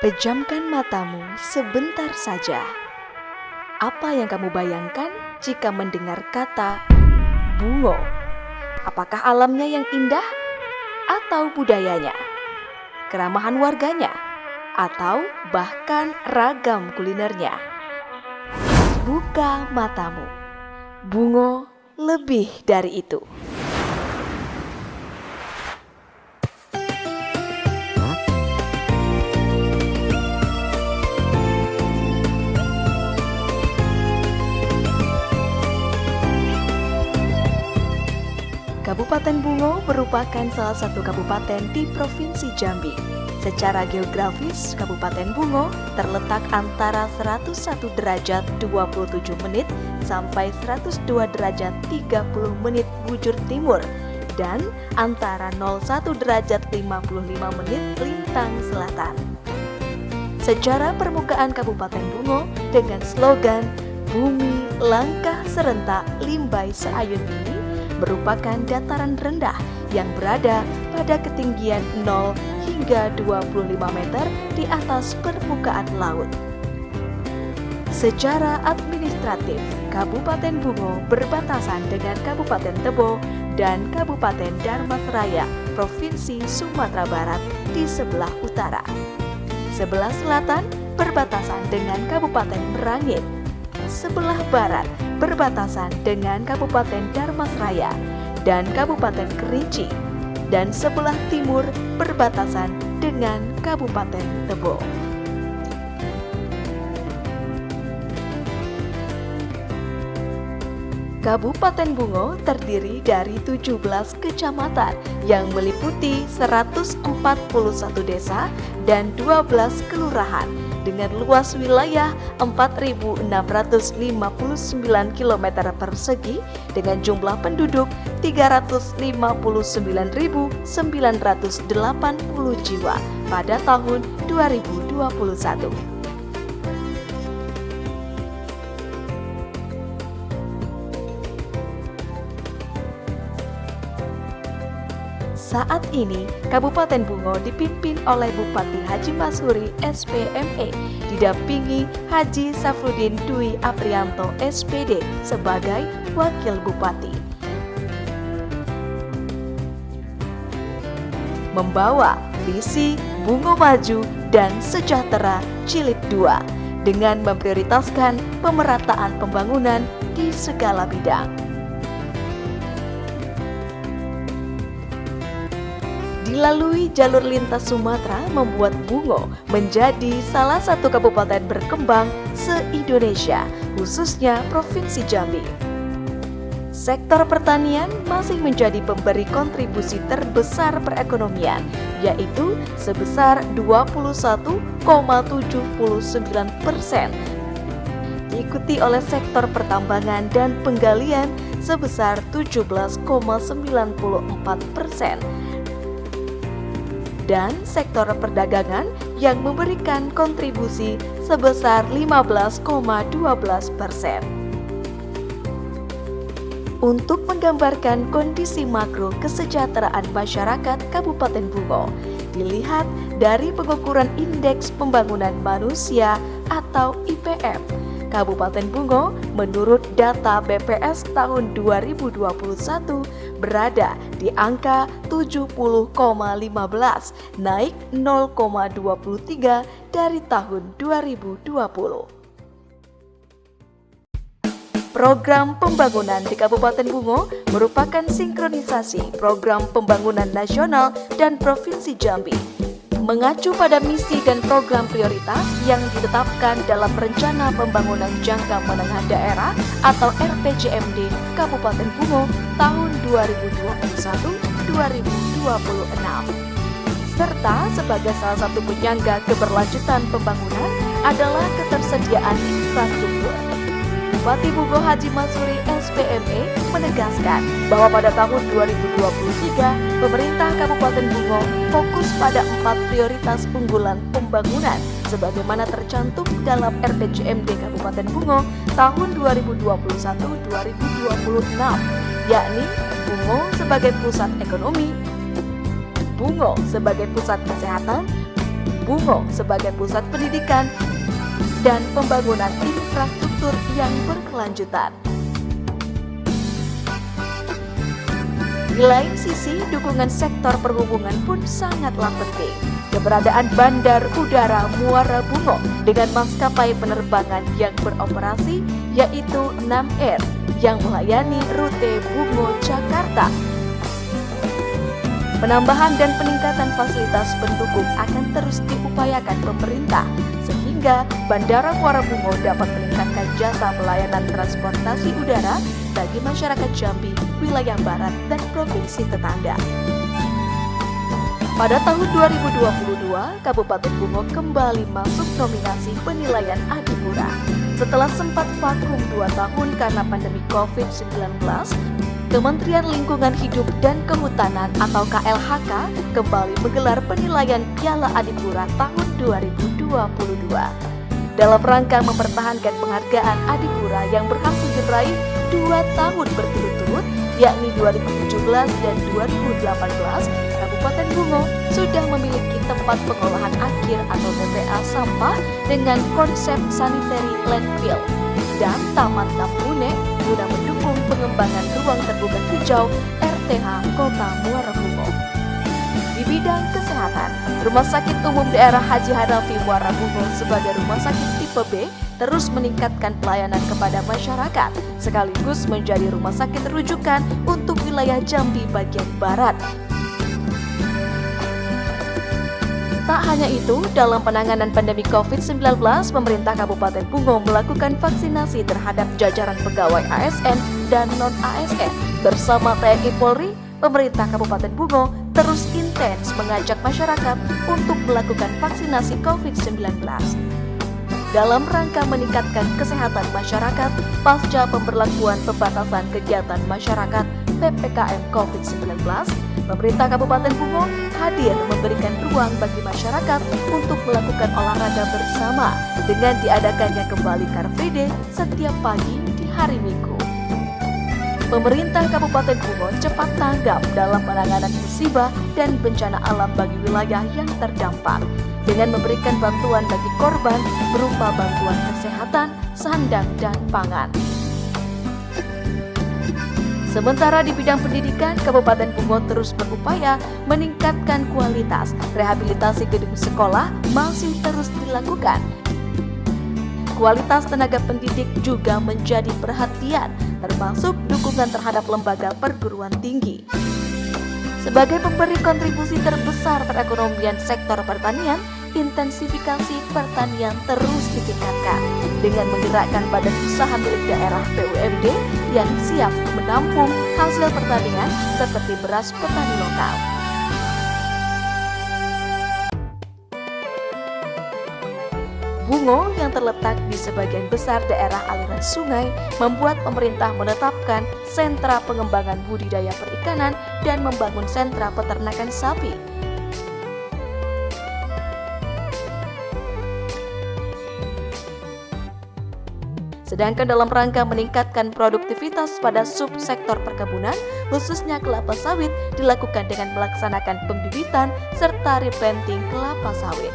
Pejamkan matamu sebentar saja. Apa yang kamu bayangkan jika mendengar kata Bungo? Apakah alamnya yang indah? Atau budayanya? Keramahan warganya? Atau bahkan ragam kulinernya? Buka matamu. Bungo lebih dari itu. Kabupaten Bungo merupakan salah satu kabupaten di Provinsi Jambi. Secara geografis, Kabupaten Bungo terletak antara 101 derajat 27 menit sampai 102 derajat 30 menit bujur timur dan antara 01 derajat 55 menit lintang selatan. Secara permukaan Kabupaten Bungo dengan slogan Bumi Langkah Serentak Limbai Seayun ini merupakan dataran rendah yang berada pada ketinggian 0 hingga 25 meter di atas permukaan laut. Secara administratif, Kabupaten Bungo berbatasan dengan Kabupaten Tebo dan Kabupaten Dharmasraya, Provinsi Sumatera Barat di sebelah utara. Sebelah selatan berbatasan dengan Kabupaten Merangin. Sebelah barat berbatasan dengan Kabupaten Dharmasraya dan Kabupaten Kerinci, dan sebelah timur berbatasan dengan Kabupaten Tebo. Kabupaten Bungo terdiri dari 17 kecamatan yang meliputi 141 desa dan 12 kelurahan dengan luas wilayah 4.659 km persegi dengan jumlah penduduk 359.980 jiwa pada tahun 2021. Saat ini, Kabupaten Bungo dipimpin oleh Bupati Haji Masuri SPME, didampingi Haji Safruddin Dwi Aprianto SPD sebagai Wakil Bupati. Membawa visi Bungo Maju dan Sejahtera Jilid 2 dengan memprioritaskan pemerataan pembangunan di segala bidang. Dilalui jalur lintas Sumatera membuat Bungo menjadi salah satu kabupaten berkembang se-Indonesia, khususnya Provinsi Jambi. Sektor pertanian masih menjadi pemberi kontribusi terbesar perekonomian, yaitu sebesar 21,79%. Diikuti oleh sektor pertambangan dan penggalian sebesar 17,94%. Dan sektor perdagangan yang memberikan kontribusi sebesar 15,12%. Untuk menggambarkan kondisi makro kesejahteraan masyarakat Kabupaten Bungo, dilihat dari pengukuran Indeks Pembangunan Manusia atau IPM. Kabupaten Bungo menurut data BPS tahun 2021 berada di angka 70,15, naik 0,23 dari tahun 2020. Program pembangunan di Kabupaten Bungo merupakan sinkronisasi program pembangunan nasional dan Provinsi Jambi. Mengacu pada misi dan program prioritas yang ditetapkan dalam Rencana Pembangunan Jangka Menengah Daerah atau RPJMD Kabupaten Bungo tahun 2021-2026. Serta sebagai salah satu penyangga keberlanjutan pembangunan adalah ketersediaan infrastruktur. Bupati Bungo Haji Masuri SPME menegaskan bahwa pada tahun 2023, pemerintah Kabupaten Bungo fokus pada 4 prioritas unggulan pembangunan sebagaimana tercantum dalam RPJMD Kabupaten Bungo tahun 2021-2026, yakni Bungo sebagai pusat ekonomi, Bungo sebagai pusat kesehatan, Bungo sebagai pusat pendidikan dan pembangunan infrastruktur yang berkelanjutan. Di lain sisi, dukungan sektor perhubungan pun sangatlah penting. Keberadaan Bandar Udara Muara Bungo dengan maskapai penerbangan yang beroperasi yaitu 6R yang melayani rute Bungo Jakarta. Penambahan dan peningkatan fasilitas pendukung akan terus diupayakan pemerintah sehingga Bandara Muara Bungo dapat meningkatkan jasa pelayanan transportasi udara bagi masyarakat Jambi, wilayah barat, dan provinsi tetangga. Pada tahun 2022, Kabupaten Bungo kembali masuk nominasi penilaian Adipura. Setelah sempat vakum 2 tahun karena pandemi COVID-19, Kementerian Lingkungan Hidup dan Kehutanan atau KLHK kembali menggelar penilaian Piala Adipura tahun 2022. Dalam rangka mempertahankan penghargaan Adipura yang berhasil diraih 2 tahun berturut-turut, yakni 2017 dan 2018, Kabupaten Bungo sudah memiliki tempat pengolahan akhir atau TPA sampah dengan konsep sanitary landfill dan Taman Tambune guna mendukung pengembangan ruang terbuka hijau RTH Kota Muara Bungo. Di bidang kesehatan, Rumah Sakit Umum Daerah Haji Hanafi Muara Bungo sebagai rumah sakit tipe B terus meningkatkan pelayanan kepada masyarakat, sekaligus menjadi rumah sakit rujukan untuk wilayah Jambi bagian barat. Tak hanya itu, dalam penanganan pandemi COVID-19, pemerintah Kabupaten Bungo melakukan vaksinasi terhadap jajaran pegawai ASN dan non-ASN. Bersama TNI Polri, pemerintah Kabupaten Bungo terus intens mengajak masyarakat untuk melakukan vaksinasi COVID-19. Dalam rangka meningkatkan kesehatan masyarakat pasca pemberlakuan pembatasan kegiatan masyarakat PPKM COVID-19, pemerintah Kabupaten Bungo hadir memberikan ruang bagi masyarakat untuk melakukan olahraga bersama dengan diadakannya kembali Car Free Day setiap pagi di hari Minggu. Pemerintah Kabupaten Bungo cepat tanggap dalam penanganan musibah dan bencana alam bagi wilayah yang terdampak dengan memberikan bantuan bagi korban berupa bantuan kesehatan, sandang, dan pangan. Sementara di bidang pendidikan, Kabupaten Bungo terus berupaya meningkatkan kualitas. Rehabilitasi gedung sekolah masih terus dilakukan. Kualitas tenaga pendidik juga menjadi perhatian, termasuk dukungan terhadap lembaga perguruan tinggi. Sebagai pemberi kontribusi terbesar perekonomian sektor pertanian, intensifikasi pertanian terus ditingkatkan dengan menggerakkan badan usaha milik daerah BUMD yang siap menampung hasil pertanian seperti beras petani lokal. Bungo yang terletak di sebagian besar daerah aliran sungai membuat pemerintah menetapkan sentra pengembangan budidaya perikanan dan membangun sentra peternakan sapi. Sedangkan dalam rangka meningkatkan produktivitas pada subsektor perkebunan, khususnya kelapa sawit, dilakukan dengan melaksanakan pembibitan serta replanting kelapa sawit.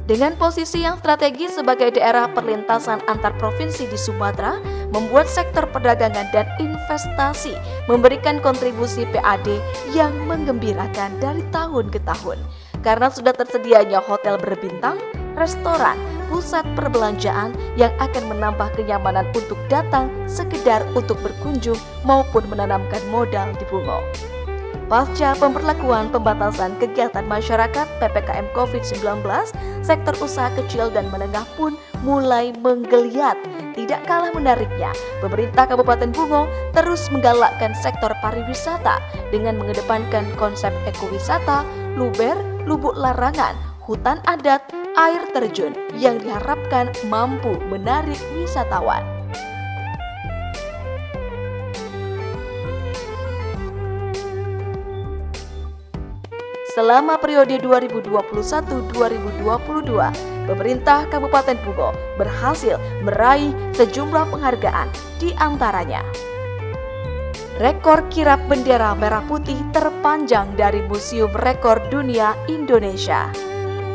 Dengan posisi yang strategis sebagai daerah perlintasan antar provinsi di Sumatera, membuat sektor perdagangan dan investasi memberikan kontribusi PAD yang menggembirakan dari tahun ke tahun. Karena sudah tersedianya hotel berbintang, restoran, pusat perbelanjaan yang akan menambah kenyamanan untuk datang sekedar untuk berkunjung maupun menanamkan modal di Bungo. Pasca pemberlakuan pembatasan kegiatan masyarakat PPKM COVID-19, sektor usaha kecil dan menengah pun mulai menggeliat. Tidak kalah menariknya, pemerintah Kabupaten Bungo terus menggalakkan sektor pariwisata dengan mengedepankan konsep ekowisata, luber, lubuk larangan, hutan adat, air terjun yang diharapkan mampu menarik wisatawan. Selama periode 2021-2022, pemerintah Kabupaten Bungo berhasil meraih sejumlah penghargaan, di antaranya Rekor kirap bendera merah putih terpanjang dari Museum Rekor Dunia Indonesia.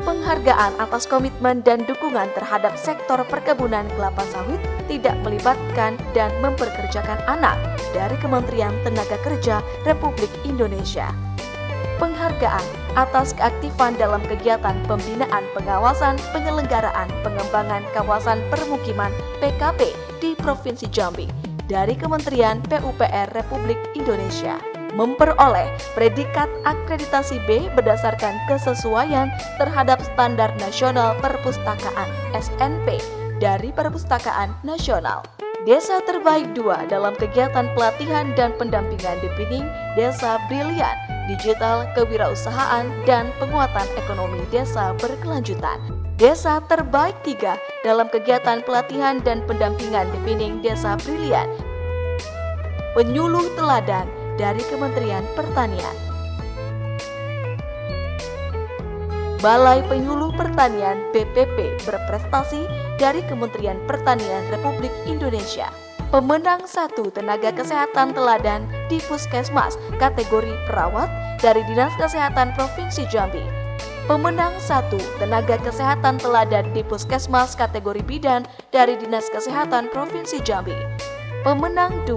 Penghargaan atas komitmen dan dukungan terhadap sektor perkebunan kelapa sawit tidak melibatkan dan memperkerjakan anak dari Kementerian Tenaga Kerja Republik Indonesia. Penghargaan atas keaktifan dalam kegiatan pembinaan pengawasan penyelenggaraan pengembangan kawasan permukiman PKP di Provinsi Jambi dari Kementerian PUPR Republik Indonesia. Memperoleh predikat akreditasi B berdasarkan kesesuaian terhadap Standar Nasional Perpustakaan (SNP) dari Perpustakaan Nasional. Desa Terbaik 2 dalam kegiatan pelatihan dan pendampingan deepening Desa Brilian, Digital Kewirausahaan dan Penguatan Ekonomi Desa Berkelanjutan. Desa Terbaik 3 dalam kegiatan pelatihan dan pendampingan deepening Desa Brilian. Penyuluh teladan dari Kementerian Pertanian. Balai Penyuluh Pertanian BPP berprestasi dari Kementerian Pertanian Republik Indonesia. Pemenang 1 tenaga kesehatan teladan di Puskesmas kategori perawat dari Dinas Kesehatan Provinsi Jambi. Pemenang 1 tenaga kesehatan teladan di Puskesmas kategori bidan dari Dinas Kesehatan Provinsi Jambi. Pemenang 2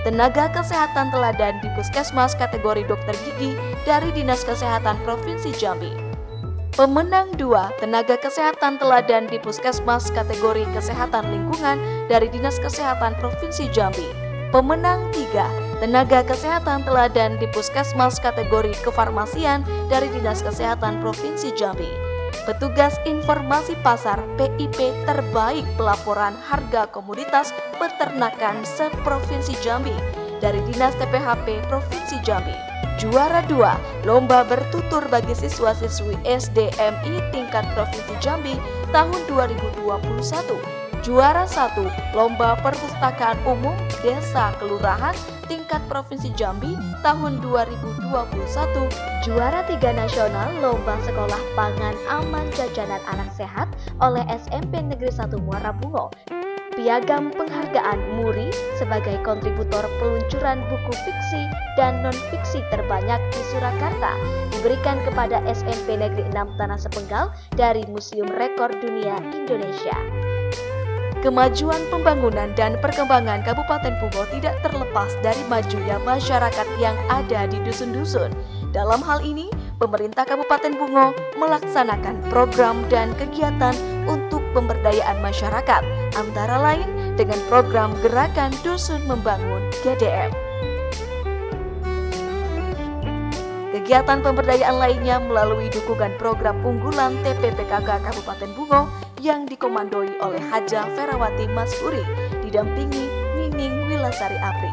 tenaga kesehatan teladan di Puskesmas kategori dokter gigi dari Dinas Kesehatan Provinsi Jambi. Pemenang 2 tenaga kesehatan teladan di Puskesmas kategori kesehatan lingkungan dari Dinas Kesehatan Provinsi Jambi. Pemenang 3 tenaga kesehatan teladan di Puskesmas kategori kefarmasian dari Dinas Kesehatan Provinsi Jambi. Petugas Informasi Pasar PIP terbaik pelaporan harga komoditas peternakan se-Provinsi Jambi dari Dinas TPHP Provinsi Jambi. Juara 2 Lomba Bertutur bagi siswa-siswi SDMI tingkat Provinsi Jambi tahun 2021. Juara 1 Lomba Perpustakaan Umum Desa Kelurahan tingkat Provinsi Jambi tahun 2021. Juara 3 Nasional Lomba Sekolah Pangan Aman Jajanan Anak Sehat oleh SMP Negeri 1 Muara Bungo. Piagam penghargaan MURI sebagai kontributor peluncuran buku fiksi dan non-fiksi terbanyak di Surakarta diberikan kepada SMP Negeri 6 Tanah Sepenggal dari Museum Rekor Dunia Indonesia. Kemajuan pembangunan dan perkembangan Kabupaten Bungo tidak terlepas dari majunya masyarakat yang ada di dusun-dusun. Dalam hal ini, pemerintah Kabupaten Bungo melaksanakan program dan kegiatan untuk pemberdayaan masyarakat, antara lain dengan program Gerakan Dusun Membangun GDM. Kegiatan pemberdayaan lainnya melalui dukungan program unggulan TPPKK Kabupaten Bungo yang dikomandoi oleh Haja Ferawati Maskuri, didampingi Nining Wilasari Apri.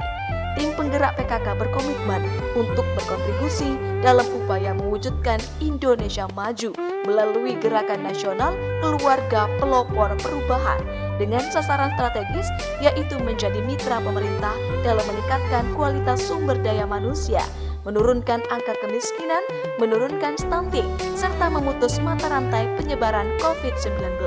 Tim penggerak PKK berkomitmen untuk berkontribusi dalam upaya mewujudkan Indonesia maju melalui gerakan nasional keluarga pelopor perubahan dengan sasaran strategis yaitu menjadi mitra pemerintah dalam meningkatkan kualitas sumber daya manusia, menurunkan angka kemiskinan, menurunkan stunting, serta memutus mata rantai penyebaran COVID-19.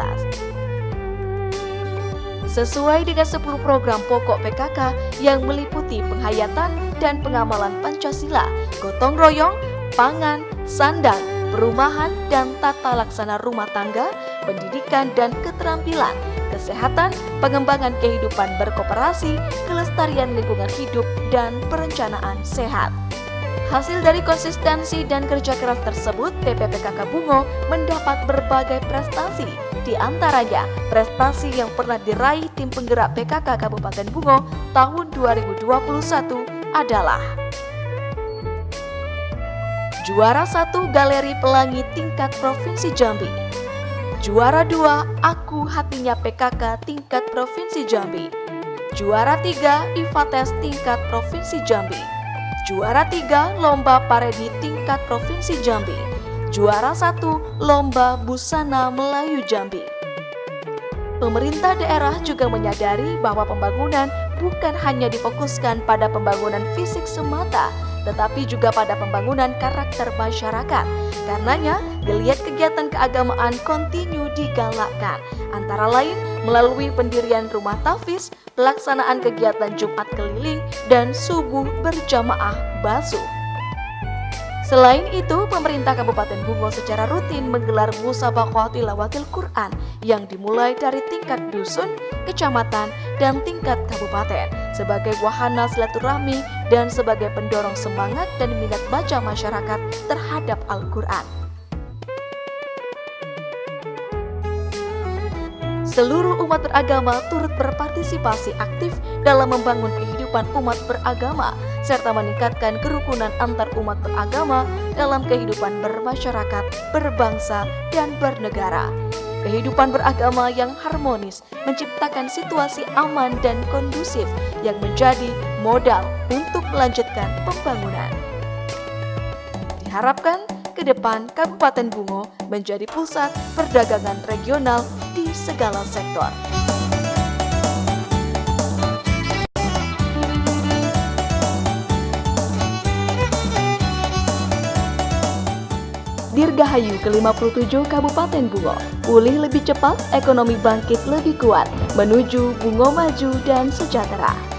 Sesuai dengan 10 program pokok PKK yang meliputi penghayatan dan pengamalan Pancasila, gotong royong, pangan, sandang, perumahan dan tata laksana rumah tangga, pendidikan dan keterampilan, kesehatan, pengembangan kehidupan berkooperasi, kelestarian lingkungan hidup, dan perencanaan sehat. Hasil dari konsistensi dan kerja keras tersebut, TPPKK Bungo mendapat berbagai prestasi. Di antaranya, prestasi yang pernah diraih tim penggerak PKK Kabupaten Bungo tahun 2021 adalah Juara 1 Galeri Pelangi tingkat Provinsi Jambi. Juara 2 Aku Hatinya PKK tingkat Provinsi Jambi. Juara 3 Ivates tingkat Provinsi Jambi. Juara 3 Lomba Paredi tingkat Provinsi Jambi. Juara 1 Lomba Busana Melayu Jambi. Pemerintah daerah juga menyadari bahwa pembangunan bukan hanya difokuskan pada pembangunan fisik semata, tetapi juga pada pembangunan karakter masyarakat. Karenanya, geliat kegiatan keagamaan kontinu digalakkan, antara lain melalui pendirian rumah tahfiz, pelaksanaan kegiatan Jumat keliling, dan subuh berjamaah basuh. Selain itu, pemerintah Kabupaten Bungo secara rutin menggelar musabaqah tilawatil Quran yang dimulai dari tingkat dusun, kecamatan, dan tingkat kabupaten sebagai wahana silaturahmi dan sebagai pendorong semangat dan minat baca masyarakat terhadap Al-Quran. Seluruh umat beragama turut berpartisipasi aktif dalam membangun kehidupan umat beragama serta meningkatkan kerukunan antar umat beragama dalam kehidupan bermasyarakat, berbangsa, dan bernegara. Kehidupan beragama yang harmonis menciptakan situasi aman dan kondusif yang menjadi modal untuk melanjutkan pembangunan. Diharapkan ke depan Kabupaten Bungo menjadi pusat perdagangan regional di segala sektor. Dirgahayu ke-57 Kabupaten Bungo, pulih lebih cepat, ekonomi bangkit lebih kuat, menuju Bungo maju dan sejahtera.